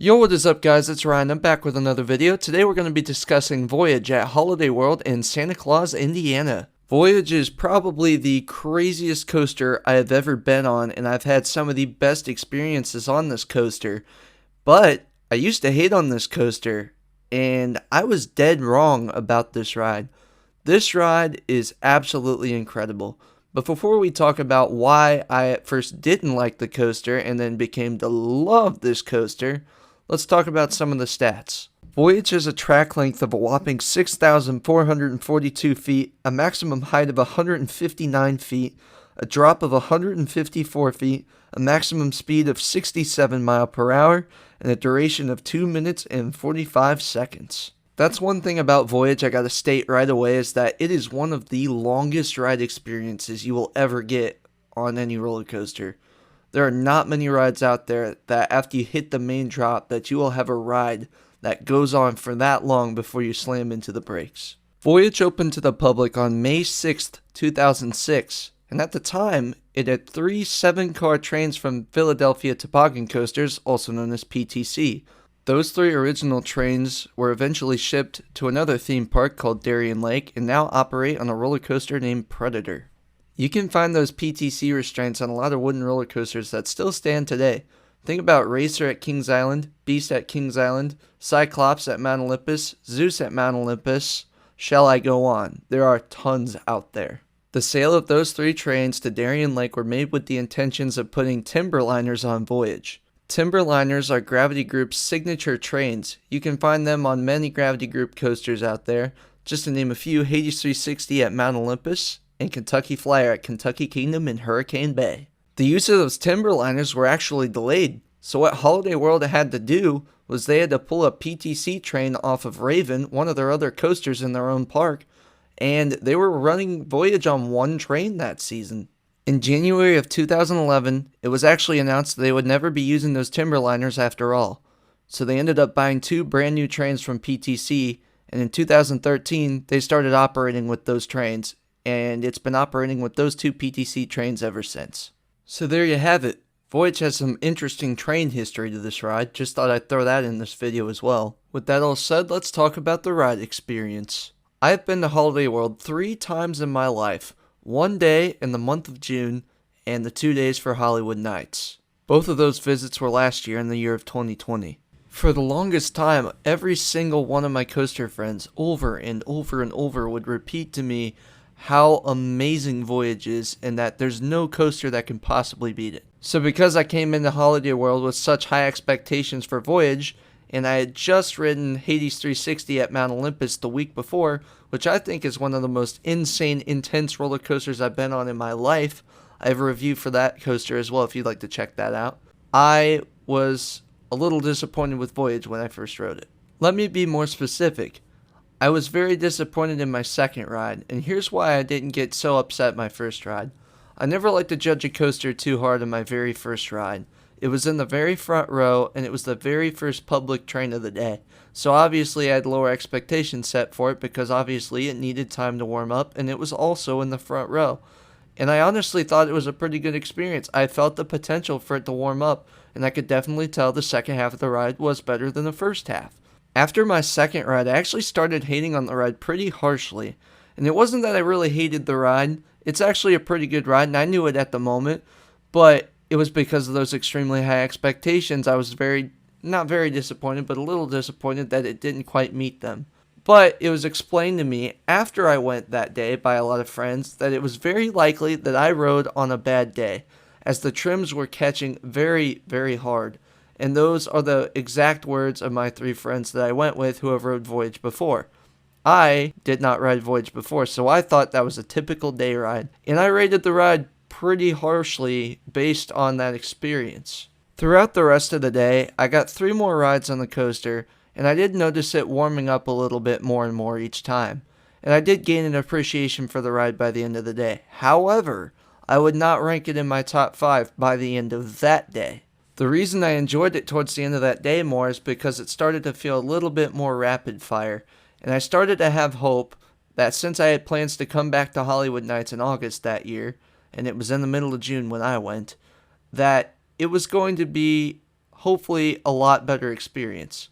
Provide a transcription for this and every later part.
Yo, what is up guys, it's Ryan, I'm back with another video. Today we're going to be discussing Voyage at Holiday World in Santa Claus, Indiana. Voyage is probably the craziest coaster I have ever been on, and I've had some of the best experiences on this coaster. But I used to hate on this coaster, and I was dead wrong about this ride. This ride is absolutely incredible. But before we talk about why I at first didn't like the coaster and then became to love this coaster, let's talk about some of the stats. Voyage has a track length of a whopping 6,442 feet, a maximum height of 159 feet, a drop of 154 feet, a maximum speed of 67 miles per hour, and a duration of 2 minutes and 45 seconds. That's one thing about Voyage I gotta state right away, is that it is one of the longest ride experiences you will ever get on any roller coaster. There are not many rides out there that after you hit the main drop that you will have a ride that goes on for that long before you slam into the brakes. Voyage opened to the public on May 6th, 2006, and at the time, it had 3 7-car trains from Philadelphia Toboggan Coasters, also known as PTC. Those 3 original trains were eventually shipped to another theme park called Darien Lake and now operate on a roller coaster named Predator. You can find those PTC restraints on a lot of wooden roller coasters that still stand today. Think about Racer at Kings Island, Beast at Kings Island, Cyclops at Mount Olympus, Zeus at Mount Olympus. Shall I go on? There are tons out there. The sale of those 3 trains to Darien Lake were made with the intentions of putting Timberliners on Voyage. Timberliners are Gravity Group's signature trains. You can find them on many Gravity Group coasters out there. Just to name a few, Hades 360 at Mount Olympus, and Kentucky Flyer at Kentucky Kingdom in Hurricane Bay. The use of those Timberliners were actually delayed, so what Holiday World had to do was they had to pull a PTC train off of Raven, one of their other coasters in their own park, and they were running Voyage on 1 train that season. In January of 2011, it was actually announced they would never be using those Timberliners after all, so they ended up buying 2 brand new trains from PTC, and in 2013, they started operating with those trains, and it's been operating with those 2 PTC trains ever since. So there you have it. Voyage has some interesting train history to this ride. Just thought I'd throw that in this video as well. With that all said, let's talk about the ride experience. I've been to Holiday World 3 times in my life. 1 day in the month of June, and the 2 days for Hollywood Nights. Both of those visits were last year in the year of 2020. For the longest time, every single one of my coaster friends over and over and over would repeat to me how amazing Voyage is and that there's no coaster that can possibly beat it. So because I came into Holiday World with such high expectations for Voyage, and I had just ridden Hades 360 at Mount Olympus the week before, which I think is one of the most insane, intense roller coasters I've been on in my life. I have a review for that coaster as well if you'd like to check that out. I was a little disappointed with Voyage when I first rode it. Let me be more specific. I was very disappointed in my second ride, and here's why I didn't get so upset my first ride. I never like to judge a coaster too hard on my very first ride. It was in the very front row, and it was the very first public train of the day. So obviously I had lower expectations set for it because obviously it needed time to warm up, and it was also in the front row. And I honestly thought it was a pretty good experience. I felt the potential for it to warm up, and I could definitely tell the second half of the ride was better than the first half. After my second ride, I actually started hating on the ride pretty harshly. And it wasn't that I really hated the ride. It's actually a pretty good ride, and I knew it at the moment, but it was because of those extremely high expectations. I was not very disappointed, but a little disappointed that it didn't quite meet them. But it was explained to me after I went that day by a lot of friends that it was very likely that I rode on a bad day, as the trims were catching very, very hard. And those are the exact words of my 3 friends that I went with who have rode Voyage before. I did not ride Voyage before, so I thought that was a typical day ride. And I rated the ride pretty harshly based on that experience. Throughout the rest of the day, I got 3 more rides on the coaster, and I did notice it warming up a little bit more and more each time. And I did gain an appreciation for the ride by the end of the day. However, I would not rank it in my top 5 by the end of that day. The reason I enjoyed it towards the end of that day more is because it started to feel a little bit more rapid fire, and I started to have hope that since I had plans to come back to Hollywood Nights in August that year, and it was in the middle of June when I went, that it was going to be hopefully a lot better experience.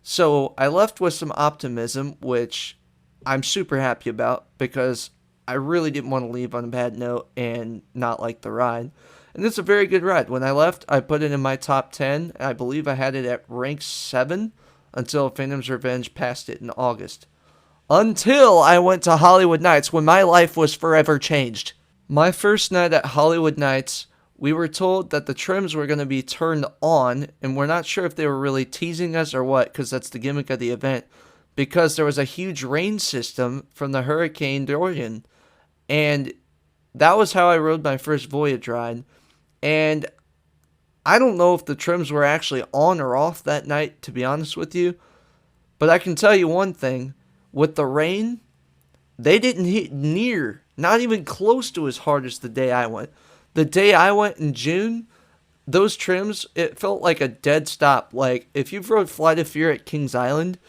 So I left with some optimism, which I'm super happy about because I really didn't want to leave on a bad note and not like the ride. And it's a very good ride. When I left, I put it in my top 10. And I believe I had it at rank 7 until Phantom's Revenge passed it in August. Until I went to Hollywood Nights when my life was forever changed. My first night at Hollywood Nights, we were told that the trims were going to be turned on, and we're not sure if they were really teasing us or what, because that's the gimmick of the event, because there was a huge rain system from the Hurricane Dorian. And that was how I rode my first Voyage ride. And I don't know if the trims were actually on or off that night, to be honest with you. But I can tell you one thing. With the rain, they didn't hit near, not even close to as hard as the day I went. The day I went in June, those trims, it felt like a dead stop. Like, if you've rode Flight of Fear at Kings Island,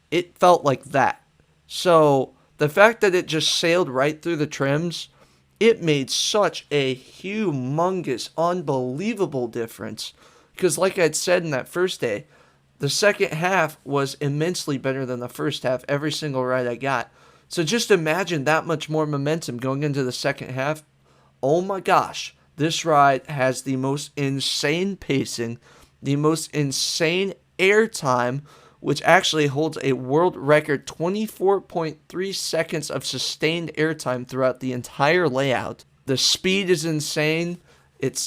it felt like that. So, the fact that it just sailed right through the trims, it made such a humongous, unbelievable difference. Because like I'd said in that first day, the second half was immensely better than the first half every single ride I got. So just imagine that much more momentum going into the second half. Oh my gosh, this ride has the most insane pacing, the most insane airtime, which actually holds a world record 24.3 seconds of sustained airtime throughout the entire layout. The speed is insane. It's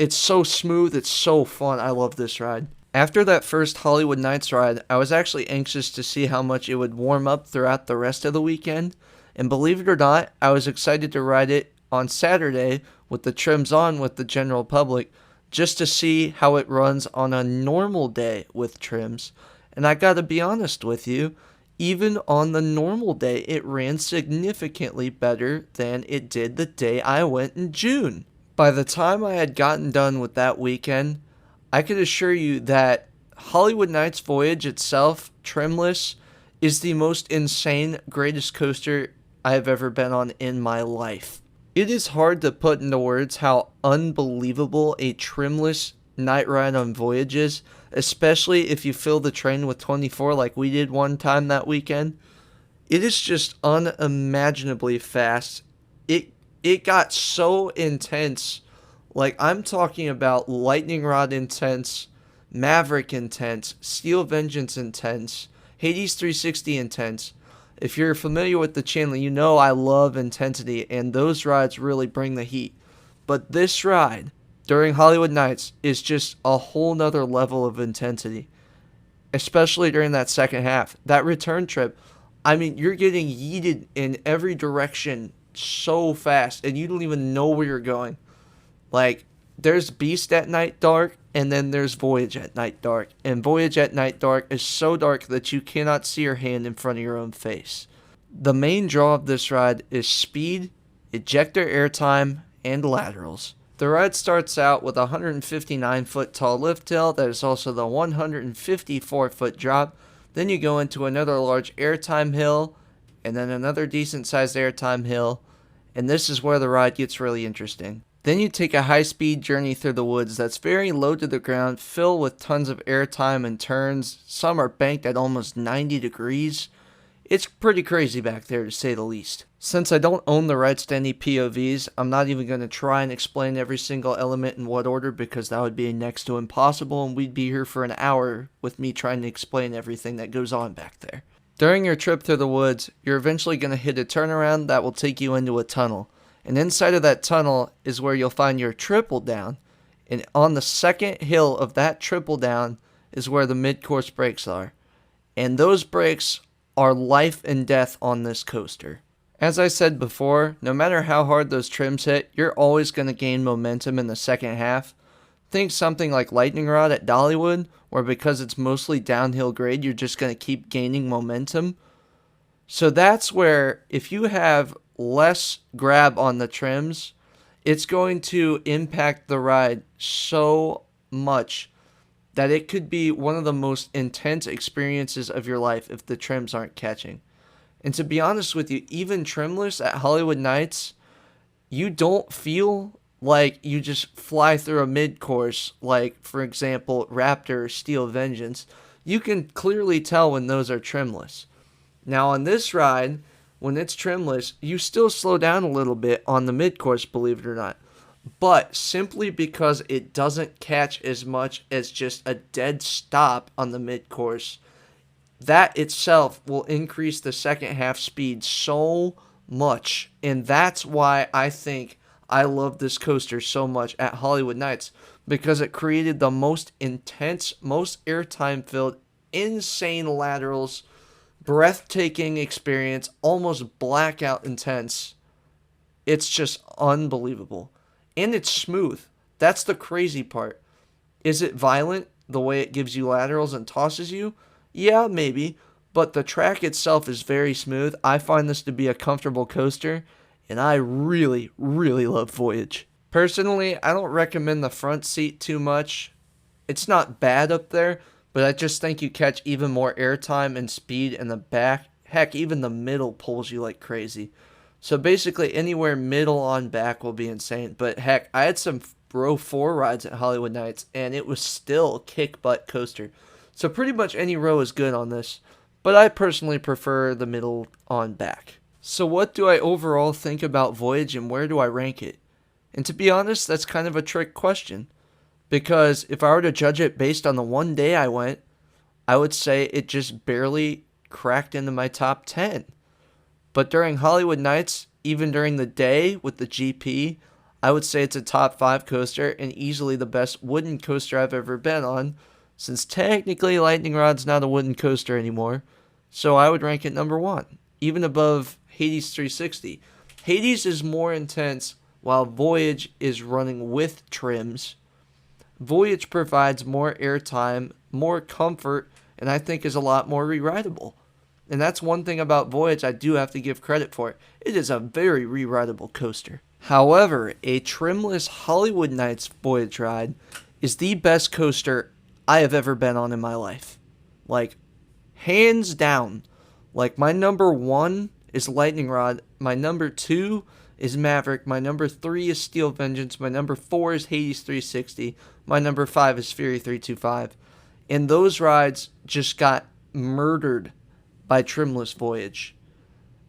so smooth. It's so fun. I love this ride. After that first Hollywood Nights ride, I was actually anxious to see how much it would warm up throughout the rest of the weekend. And believe it or not, I was excited to ride it on Saturday with the trims on with the general public just to see how it runs on a normal day with trims. And I gotta be honest with you, even on the normal day, it ran significantly better than it did the day I went in June. By the time I had gotten done with that weekend, I could assure you that Hollywood Nights Voyage itself, trimless, is the most insane, greatest coaster I have ever been on in my life. It is hard to put into words how unbelievable a trimless night ride on Voyage is, especially if you fill the train with 24 like we did one time that weekend. It is just unimaginably fast. It got so intense. Like, I'm talking about Lightning Rod intense, Maverick intense, Steel Vengeance intense, Hades 360 intense. If you're familiar with the channel, you know I love intensity, and those rides really bring the heat. But this ride, during Hollywood Nights, is just a whole nother level of intensity. Especially during that second half. That return trip, I mean, you're getting yeeted in every direction so fast, and you don't even know where you're going. Like, there's Beast at Night Dark, and then there's Voyage at Night Dark. And Voyage at Night Dark is so dark that you cannot see your hand in front of your own face. The main draw of this ride is speed, ejector airtime, and laterals. The ride starts out with a 159-foot tall lift hill that is also the 154-foot drop. Then you go into another large airtime hill, and then another decent-sized airtime hill. And this is where the ride gets really interesting. Then you take a high-speed journey through the woods that's very low to the ground, filled with tons of airtime and turns. Some are banked at almost 90 degrees. It's pretty crazy back there, to say the least. Since I don't own the rights to any POVs, I'm not even going to try and explain every single element in what order, because that would be next to impossible, and we'd be here for an hour with me trying to explain everything that goes on back there. During your trip through the woods, you're eventually going to hit a turnaround that will take you into a tunnel. And inside of that tunnel is where you'll find your triple down. And on the second hill of that triple down is where the mid-course brakes are. And those brakes are life and death on this coaster. As I said before, no matter how hard those trims hit, you're always going to gain momentum in the second half. Think something like Lightning Rod at Dollywood, where because it's mostly downhill grade, you're just going to keep gaining momentum. So that's where, if you have less grab on the trims, it's going to impact the ride so much that it could be one of the most intense experiences of your life if the trims aren't catching. And to be honest with you, even trimless at Hollywood Nights, you don't feel like you just fly through a mid-course, like for example Raptor or Steel Vengeance, you can clearly tell when those are trimless. Now on this ride, when it's trimless, you still slow down a little bit on the mid-course, believe it or not. But simply because it doesn't catch as much as just a dead stop on the mid-course, that itself will increase the second half speed so much. And that's why I think I love this coaster so much at Hollywood Nights, because it created the most intense, most airtime filled, insane laterals, breathtaking experience, almost blackout intense. It's just unbelievable. And it's smooth. That's the crazy part. Is it violent the way it gives you laterals and tosses you? Yeah, maybe. But the track itself is very smooth. I find this to be a comfortable coaster, and I really, really love Voyage. Personally, I don't recommend the front seat too much. It's not bad up there, but I just think you catch even more airtime and speed in the back. Heck, even the middle pulls you like crazy. So basically, anywhere middle on back will be insane. But heck, I had some row 4 rides at Hollywood Nights, and it was still kick butt coaster. So pretty much any row is good on this, but I personally prefer the middle on back. So what do I overall think about Voyage, and where do I rank it? And to be honest, that's kind of a trick question, because if I were to judge it based on the one day I went, I would say it just barely cracked into my top 10. But during Hollywood Nights, even during the day with the GP, I would say it's a top 5 coaster and easily the best wooden coaster I've ever been on, since technically Lightning Rod's not a wooden coaster anymore. So I would rank it number 1, even above Hades 360. Hades is more intense, while Voyage is running with trims. Voyage provides more airtime, more comfort, and I think is a lot more re-rideable. And that's one thing about Voyage I do have to give credit for. It is a very re-rideable coaster. However, a trimless Hollywood Nights Voyage ride is the best coaster I have ever been on in my life. Like, hands down. Like, my number 1 is Lightning Rod. My number 2 is Maverick. My number 3 is Steel Vengeance. My number 4 is Hades 360. My number 5 is Fury 325. And those rides just got murdered by Trimless Voyage.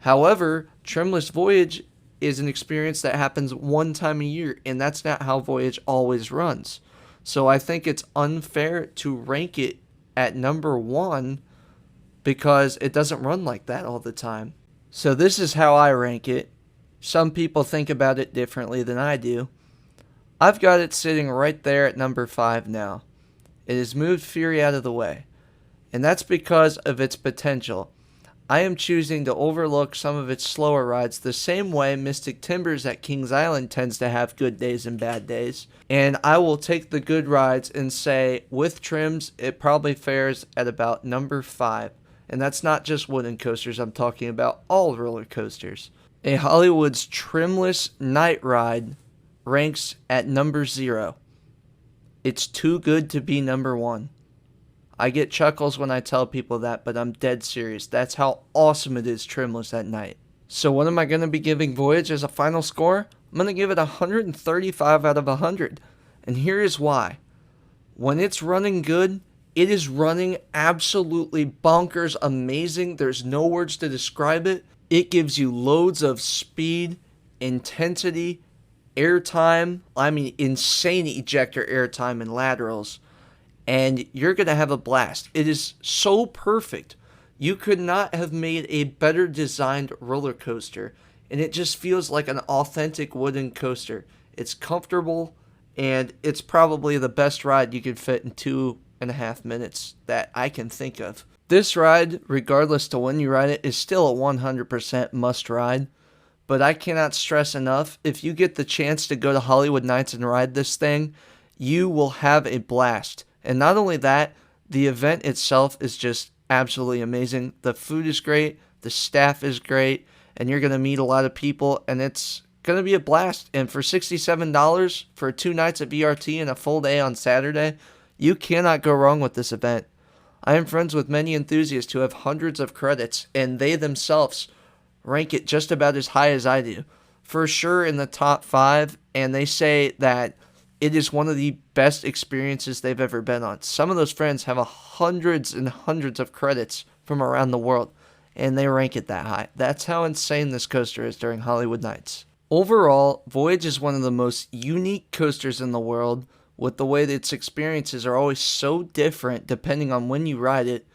However, Trimless Voyage is an experience that happens one time a year, and that's not how Voyage always runs. So I think it's unfair to rank it at number 1 because it doesn't run like that all the time. So this is how I rank it. Some people think about it differently than I do. I've got it sitting right there at number 5 now. It has moved Fury out of the way, and that's because of its potential. I am choosing to overlook some of its slower rides the same way Mystic Timbers at Kings Island tends to have good days and bad days. And I will take the good rides and say, with trims, it probably fares at about number 5. And that's not just wooden coasters, I'm talking about all roller coasters. A Hollywood's trimless night ride ranks at number 0. It's too good to be number 1. I get chuckles when I tell people that, but I'm dead serious. That's how awesome it is trimless at night. So what am I going to be giving Voyage as a final score? I'm going to give it 135 out of 100. And here is why. When it's running good, it is running absolutely bonkers amazing. There's no words to describe it. It gives you loads of speed, intensity, airtime. I mean, insane ejector airtime and laterals. And you're going to have a blast. It is so perfect. You could not have made a better designed roller coaster. And it just feels like an authentic wooden coaster. It's comfortable, and it's probably the best ride you could fit in 2.5 minutes that I can think of. This ride, regardless to when you ride it, is still a 100% must ride. But I cannot stress enough, if you get the chance to go to Hollywood Nights and ride this thing, you will have a blast. And not only that, the event itself is just absolutely amazing. The food is great, the staff is great, and you're going to meet a lot of people, and it's going to be a blast. And for $67 for 2 nights at VRT and a full day on Saturday, you cannot go wrong with this event. I am friends with many enthusiasts who have hundreds of credits, and they themselves rank it just about as high as I do. For sure in the top 5, and they say that it is one of the best experiences they've ever been on. Some of those friends have hundreds and hundreds of credits from around the world, and they rank it that high. That's how insane this coaster is during Hollywood Nights. Overall, Voyage is one of the most unique coasters in the world, with the way that its experiences are always so different depending on when you ride it,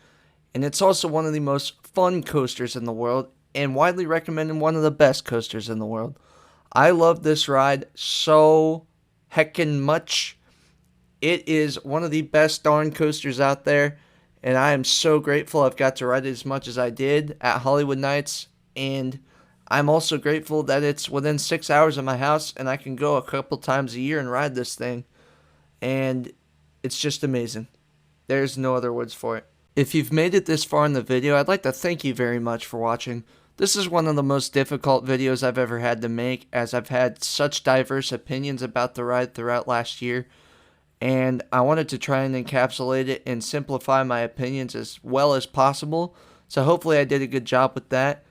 and it's also one of the most fun coasters in the world, and widely recommended one of the best coasters in the world. I love this ride so heckin' much. It is one of the best darn coasters out there, and I am so grateful I've got to ride it as much as I did at Hollywood Nights, and I'm also grateful that it's within 6 hours of my house, and I can go a couple times a year and ride this thing, and it's just amazing. There's no other words for it. If you've made it this far in the video, I'd like to thank you very much for watching. This is one of the most difficult videos I've ever had to make, as I've had such diverse opinions about the ride throughout last year, and I wanted to try and encapsulate it and simplify my opinions as well as possible, so hopefully I did a good job with that.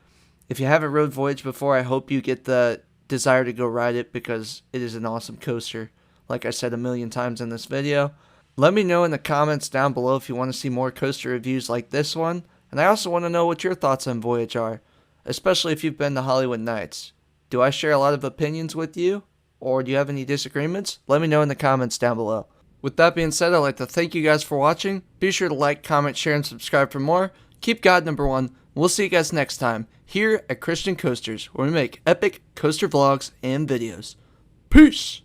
If you haven't rode Voyage before, I hope you get the desire to go ride it, because it is an awesome coaster, like I said a million times in this video. Let me know in the comments down below if you want to see more coaster reviews like this one, and I also want to know what your thoughts on Voyage are, especially if you've been to Hollywood Nights. Do I share a lot of opinions with you, or do you have any disagreements? Let me know in the comments down below. With that being said, I'd like to thank you guys for watching. Be sure to like, comment, share, and subscribe for more. Keep God number one. We'll see you guys next time here at Christian Coasters, where we make epic coaster vlogs and videos. Peace!